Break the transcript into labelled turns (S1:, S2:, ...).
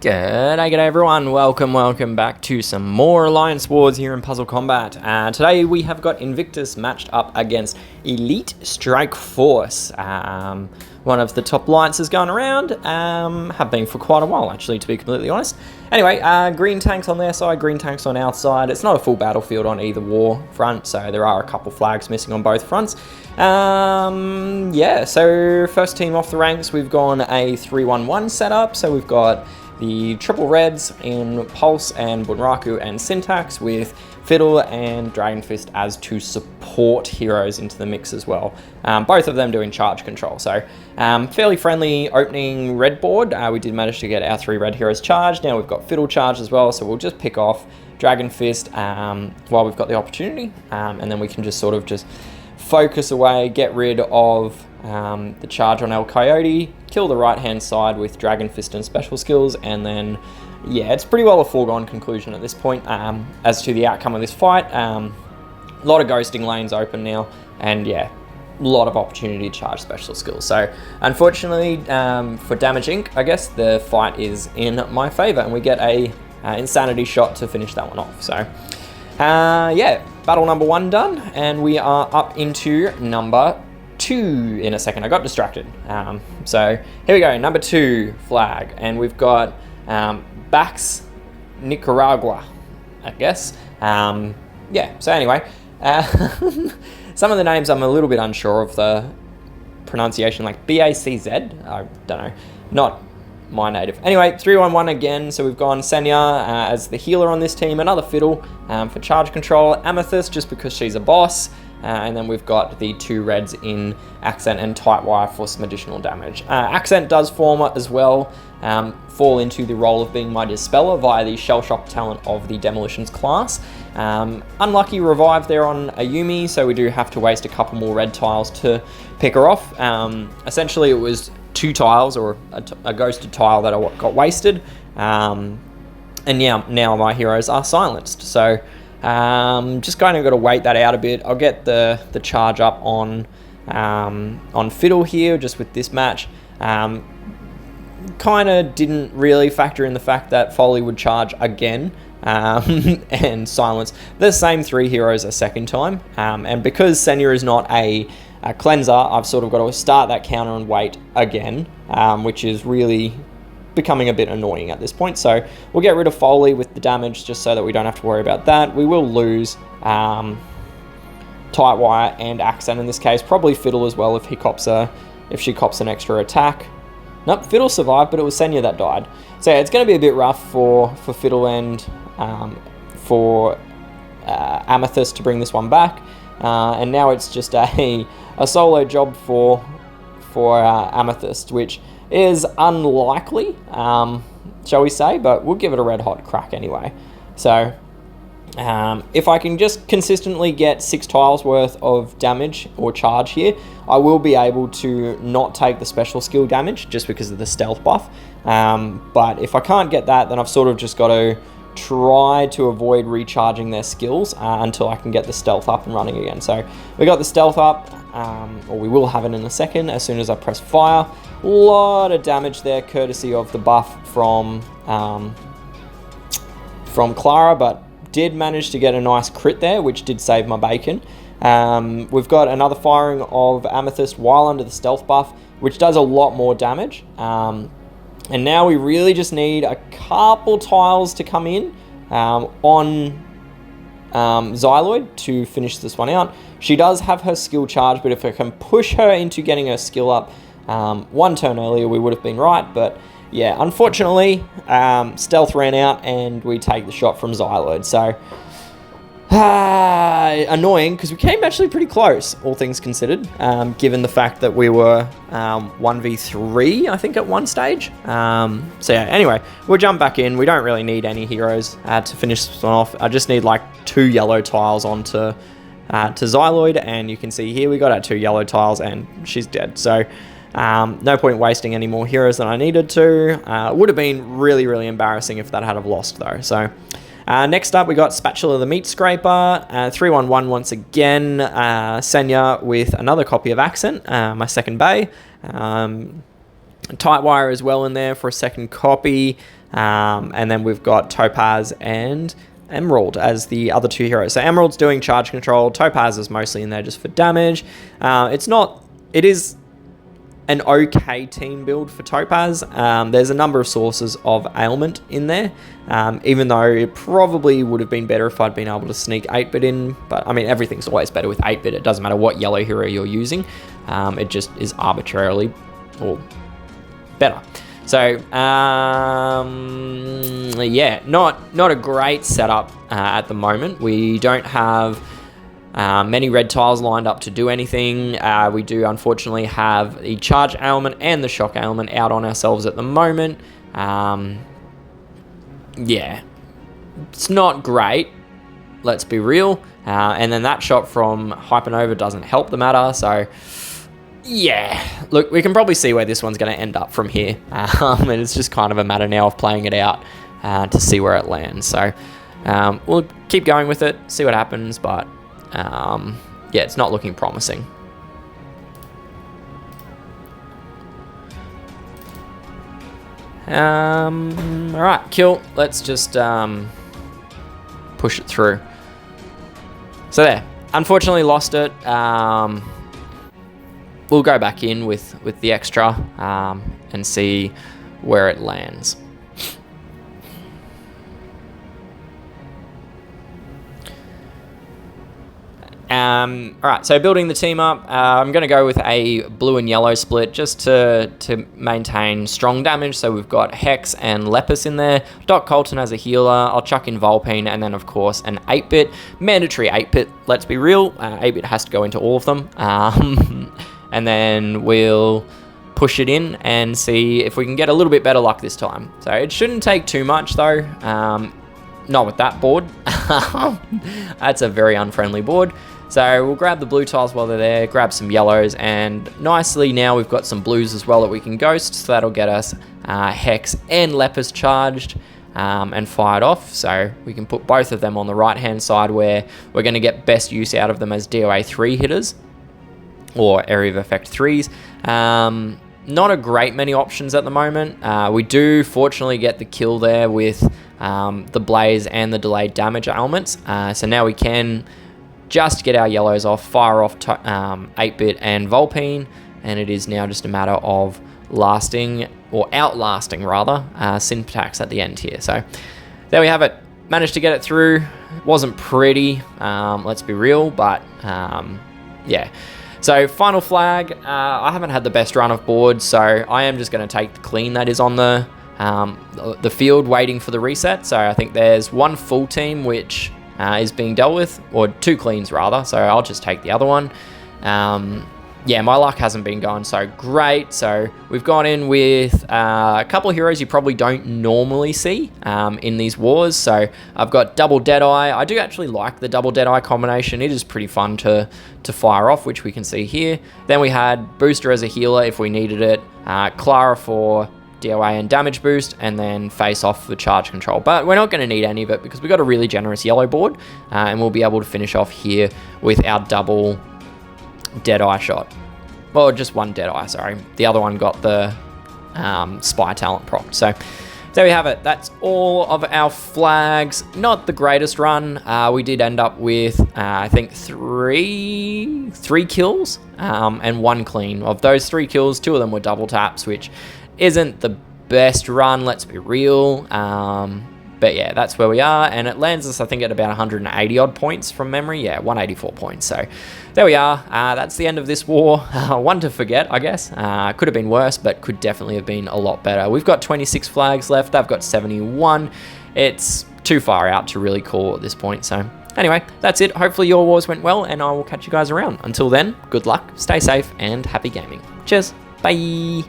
S1: G'day everyone, welcome back to some more Alliance Wars here in PuzzleCombat. Today we have got Invictus matched up against Elite Strike Force. One of the top alliances going around, have been for quite a while actually, to be completely honest. Anyway, green tanks on their side, green tanks on our side. It's not a full battlefield on either war front, so there are a couple flags missing on both fronts. Yeah, so first team off the ranks, we've gone a 3-1-1 setup, so we've got the triple reds in Pulse and Bunraku and Syntax, with Fiddle and Dragon Fist as two support heroes into the mix as well. Both of them doing charge control. So fairly friendly opening red board. We did manage to get our 3 red heroes charged. Now we've got Fiddle charged as well, so we'll just pick off Dragon Fist while we've got the opportunity. And then we can just sort of just focus away, get rid of the charge on El Coyote, kill the right hand side with Dragon Fist and special skills, and then yeah, it's pretty well a foregone conclusion at this point as to the outcome of this fight. A lot of ghosting lanes open now, and yeah, a lot of opportunity to charge special skills. So unfortunately for Damage Inc., I guess the fight is in my favor, and we get a insanity shot to finish that one off. So yeah, battle number 1 done, and we are up into number 2 in a second. I got distracted. So here we go, number 2 flag, and we've got BACZ, Nicaragua, I guess. Yeah, so anyway, some of the names I'm a little bit unsure of the pronunciation, like BACZ, I don't know, not my native. Anyway, 3-1-1 again, so we've gone Senya as the healer on this team, another Fiddle for charge control, Amethyst just because she's a boss, and then we've got the 2 reds in Accent and Tightwire for some additional damage. Accent does form as well, fall into the role of being my Dispeller via the Shell Shock talent of the Demolitions class. Unlucky revive there on Ayumi, so we do have to waste a couple more red tiles to pick her off. Essentially it was 2 tiles, or a ghosted tile that I got wasted, and yeah, now my heroes are silenced. So just kind of got to wait that out a bit. I'll get the charge up on Fiddle here, just with this match. Kind of didn't really factor in the fact that Foley would charge again and silence the same 3 heroes a second time. And because Senya is not a cleanser, I've sort of got to start that counter and wait again, which is really becoming a bit annoying at this point. So we'll get rid of Foley with the damage just so that we don't have to worry about that. We will lose Tightwire and Accent in this case, probably Fiddle as well if she cops an extra attack. Nope, Fiddle survived, but it was Senya that died. So yeah, it's going to be a bit rough for Fiddle and for Amethyst to bring this one back. And now it's just a solo job for Amethyst, which is unlikely, shall we say, but we'll give it a red hot crack anyway. So if I can just consistently get 6 tiles worth of damage or charge here, I will be able to not take the special skill damage just because of the stealth buff. But if I can't get that, then I've sort of just got to try to avoid recharging their skills until I can get the stealth up and running again. So we got the stealth up, or we will have it in a second as soon as I press fire. A lot of damage there courtesy of the buff from Clara, but did manage to get a nice crit there, which did save my bacon. We've got another firing of Amethyst while under the stealth buff, which does a lot more damage. And now we really just need a couple tiles to come in on Xyloid to finish this one out. She does have her skill charge, but if I can push her into getting her skill up 1 turn earlier, we would have been right. But yeah, unfortunately, stealth ran out and we take the shot from Xyloid. So annoying, because we came actually pretty close, all things considered, given the fact that we were 1v3, I think, at one stage. So yeah, anyway, we'll jump back in. We don't really need any heroes to finish this one off. I just need like 2 yellow tiles onto to Xyloid, and you can see here we got our 2 yellow tiles and she's dead. So no point wasting any more heroes than I needed to. Would have been really, really embarrassing if that had have lost though. So next up, we got Spatula the Meatscraper, 3-1-1 once again. Senya with another copy of Accent, my second bay. Tightwire as well in there for a second copy. And then we've got Topaz and Emerald as the other 2 heroes. So Emerald's doing charge control, Topaz is mostly in there just for damage. It is an okay team build for Topaz. There's a number of sources of ailment in there, even though it probably would have been better if I'd been able to sneak 8-bit in, but I mean, everything's always better with 8-bit. It doesn't matter what yellow hero you're using. It just is arbitrarily or better. So, yeah, not a great setup at the moment. We don't have many red tiles lined up to do anything. We do unfortunately have the charge ailment and the shock ailment out on ourselves at the moment. Yeah, it's not great, let's be real. And then that shot from Hypernova doesn't help the matter, so yeah, look, we can probably see where this one's going to end up from here. And it's just kind of a matter now of playing it out to see where it lands. So we'll keep going with it, see what happens, but yeah, it's not looking promising. All right, kill. Let's just push it through. So there, unfortunately lost it. We'll go back in with the extra and see where it lands. All right, so building the team up, I'm going to go with a blue and yellow split just to maintain strong damage. So we've got Hex and Lepus in there, Doc Colton as a healer, I'll chuck in Volpine, and then of course an 8-bit, mandatory 8-bit, let's be real, 8-bit has to go into all of them. And then we'll push it in and see if we can get a little bit better luck this time. So it shouldn't take too much though, not with that board. That's a very unfriendly board. So we'll grab the blue tiles while they're there, grab some yellows, and nicely now we've got some blues as well that we can ghost, so that'll get us Hex and Lepus charged and fired off. So we can put both of them on the right hand side where we're going to get best use out of them as DOA 3 hitters or area of effect 3s. Not a great many options at the moment. We do fortunately get the kill there with the blaze and the delayed damage ailments. So now we can just get our yellows off, fire off 8-bit and Volpine, and it is now just a matter of lasting, or outlasting rather, Syntax at the end here. So there we have it. Managed to get it through. It wasn't pretty, let's be real, but yeah. So final flag, I haven't had the best run of boards, so I am just going to take the clean that is on the field waiting for the reset. So I think there's one full team which is being dealt with, or 2 cleans rather, so I'll just take the other one. Yeah, my luck hasn't been going so great, so we've gone in with a couple of heroes you probably don't normally see in these wars. So I've got double Deadeye. I do actually like the double Deadeye combination. It is pretty fun to fire off, which we can see here. Then we had Booster as a healer if we needed it, Clara for DOA and damage boost, and then Face Off for charge control. But we're not going to need any of it because we've got a really generous yellow board, and we'll be able to finish off here with our double Deadeye shot. Well, just one Deadeye, sorry. The other one got the Spy Talent proc. So there we have it. That's all of our flags. Not the greatest run. We did end up with, I think, three kills and 1 clean. Of those 3 kills, 2 of them were double taps, which isn't the best run, let's be real. But yeah, that's where we are, and it lands us, I think, at about 180 odd points from memory. Yeah, 184 points. So there we are. That's the end of this war. One to forget, I guess. Could have been worse, but could definitely have been a lot better. We've got 26 flags left. They've got 71. It's too far out to really call at this point. So anyway, that's it. Hopefully your wars went well, and I will catch you guys around. Until then, good luck, stay safe, and happy gaming. Cheers. Bye.